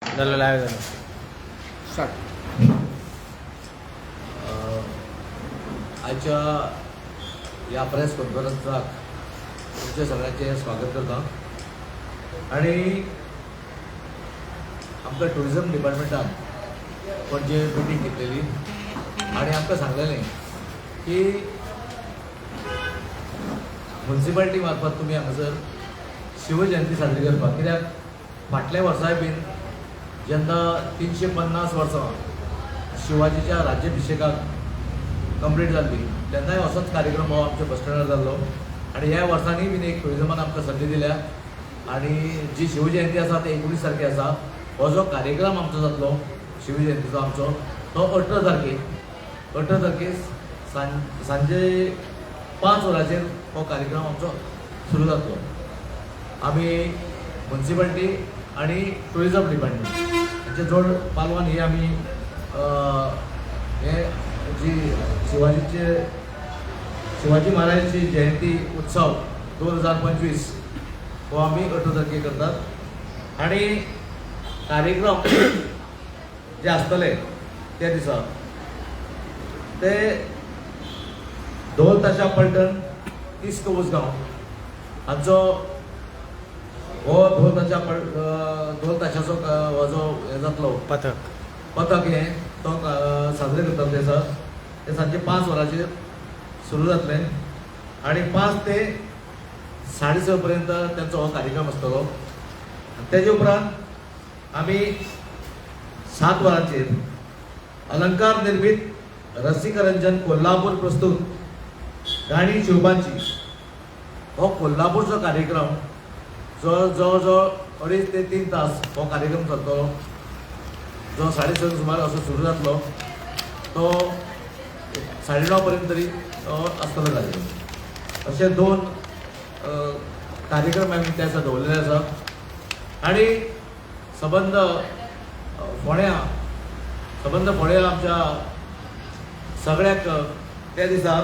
झालं लाईव्ह झालं. आजच्या या प्रेस कॉन्फरन्साक तुमचे सगळ्यांचे स्वागत करता. आणि आमकां टुरिजम डिपार्टमेंटान पणजे मिटींग घेतलेली आणि आमकां सांगलेलें की म्युन्सिपालिटी मार्फत तुमी हांगासर शिवजयंती साजरी करपाक, कित्याक फाटल्या वर्साय बीन जेन्ना 350 वर्सां शिवाजीच्या राज्याभिशेकाक कंप्लीट जाल्ली तेन्नाय असोच कार्यक्रम हो आमच्या बस स्टँडार जाल्लो. आणि ह्या वर्सांनी बीन एक टुरिजमान आमकां संदी दिल्या आणि जी शिवजयंती आसा ते 19 तारखे आसा. हो जो कार्यक्रम आमचो जातलो शिवजयंतीचो आमचो तो 18 तारखेक सांजे 5 वरांचेर हो कार्यक्रम आमचो सुरू जातलो. आमी म्युन्सिपालिटी आणि टुरिजम डिपार्टमेंट हांचे जोड पालवान ही आमी हे जी शिवाजी महाराजांची जयंती उत्सव 2025 हो आमी 18 तारखेक करतात. आणि कार्यक्रम जे आसतले त्या दिसा ते ढोल ताशा पलटण इस्ट उसगांव हांचो हो ढोल ताशाचो हो जो हे जातलो पथक हे तो साजरे करतात ते दिसा. ते सांजे 5 वरांचेर सुरू जातले आणि 5 ते 6:30 पर्यंत त्यांचो हो कार्यक्रम आसतलो. तेजे उपरांत आमी 7 वरांचेर अलंकार निर्मित रसिकरंजन कोल्हापूर प्रस्तुत गाणी शिवबांची हो कोल्हापूरचो कार्यक्रम जवळ 2.5 ते 3 तास हो कार्यक्रम चलतलो. जो 6:30 सुमार असो सुरू जातलो तो 9:30 पर्यंत तरी आसतलो कार्यक्रम. अशे 2 कार्यक्रम आमी त्या दिसा दवरलेले आसा. आणि सबंद फोंड्या आमच्या सगळ्याक त्या दिसा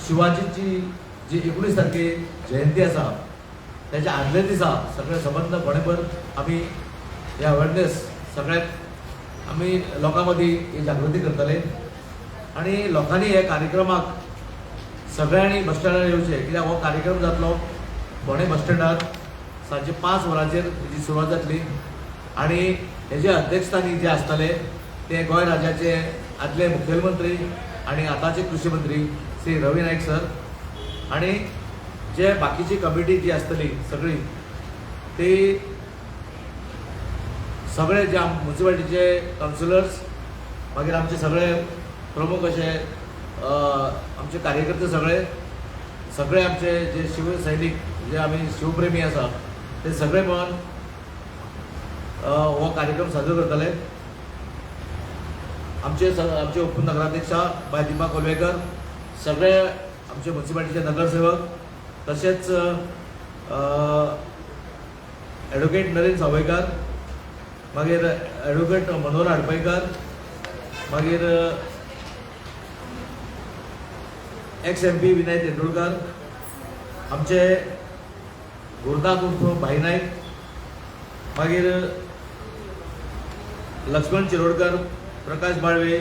शिवाजीची जी 19 तारखे जयंती आसा त्याच्या आदल्या दिसा सगळे सबंद फोंडेभर आमी हे अवेरनेस सगळ्याक आमी लोकां मदीं ही जागृती करतले. आणि लोकांनी हे कार्यक्रमाक सगळ्यांनी बस स्टँडार येवचें, कित्याक हो कार्यक्रम जातलो फोंडे बस स्टँडार सांजे 5 वरांचेर हेजी सुरवात जातली. आणि हेजे अध्यक्षस्थानी जे आसतले ते गोंय राज्याचे आदले मुखेलमंत्री आणि आतांचे कृषी मंत्री श्री रवी नाईक सर. आणि जे बाकीची कमिटी जी आसतली सगळी ती सगळे जे म्युन्सिपालिटीचे कावन्सिलर्स मागीर आमचे सगळे प्रमुख असे आमचे कार्यकर्ते सगळे आमचे जे शिवसैनिक जे आमी शिवप्रेमी आसा ते सगळे मेळून हो कार्यक्रम साजरो करतले. आमचे उपनगराध्यक्षा बाय दिपा कोलवेकर, सगळे आमचे म्युन्सिपालिटीचे नगरसेवक, तसेच ॲडव्होकेट नरेन सावयकार, मागीर ॲडव्होकेट मनोहर हडपयकर, मागीर एक्स MP विनय तेंडुलकर, आमचे गुरुदास उर्फ भाई नाईक, मागीर लक्ष्मण चिरोडकर, प्रकाश बाळवे,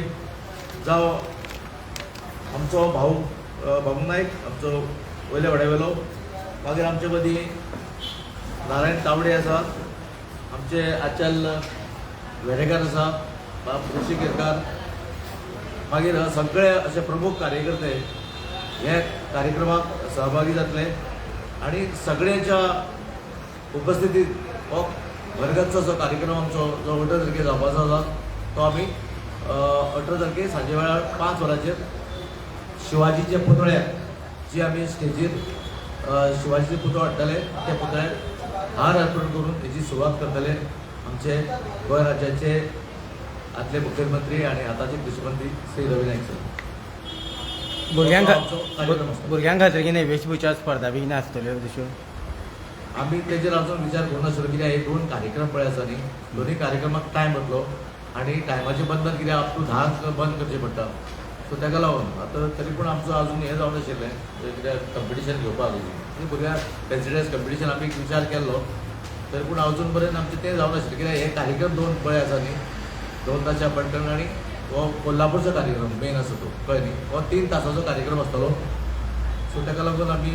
जावं आमचो भाऊ नाईक आमचो वयले वाड्यावेलो, मागीर आमचे मदीं नारायण तावडे आसा, आमचे आचल वेरेकार आसा, बाब ऋषी केरकार, मागीर सगळे असे प्रमुख कार्यकर्ते हे कार्यक्रमाक सहभागी जातले. आणि सगळ्यांच्या उपस्थितीत हो वर्गाचो जो कार्यक्रम आमचो जो 18 तारखेर जावपाचो आसा तो आमी 18 तारखेर सांजे वेळार 5 वरांचेर शिवाजीचे पुतळ्याक जी आमी स्टेजीर शिवाजीचे पुतळो हाडटले त्या पुतळ्याक हार अर्पण करून हेची सुरवात करतले आमचे गोंय राज्याचे आदले मुखेलमंत्री आणि आताचे कृषी मंत्री श्री रवी नाईक सर. भुरग्यां खातीर कितें वेशभूषा स्पर्धा बी कितें आसतल्यो तश्यो आमी तेजेर आजून विचार करूनाशिल्लो, कित्याक हे 2 कार्यक्रम पळय आसा न्ही, दोनूय कार्यक्रमाक टायम वतलो आणि टायमाचें बंधन कित्याक अप टू 10 बंद करचें पडटा. सो ताका लागून आतां तरी पूण आमचो अजून हें जावन नाशिल्लें कित्याक कंपिटिशन घेवपाक भुरग्यां पेन्सिडेस कंपिटिशन आमी विचार केल्लो तरी पूण अजून पर्यंत आमचें तें जावन नाशिल्लें कित्याक हे कार्यक्रम 2 पळय आसा न्ही 2 ताच्या पडटण आनी हो कोल्हापूरचो कार्यक्रम मेन आसा तो कळ्ळें न्ही हो 3 तासाचो कार्यक्रम आसतलो सो ताका लागून आमी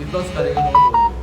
इतलोच कार्यक्रम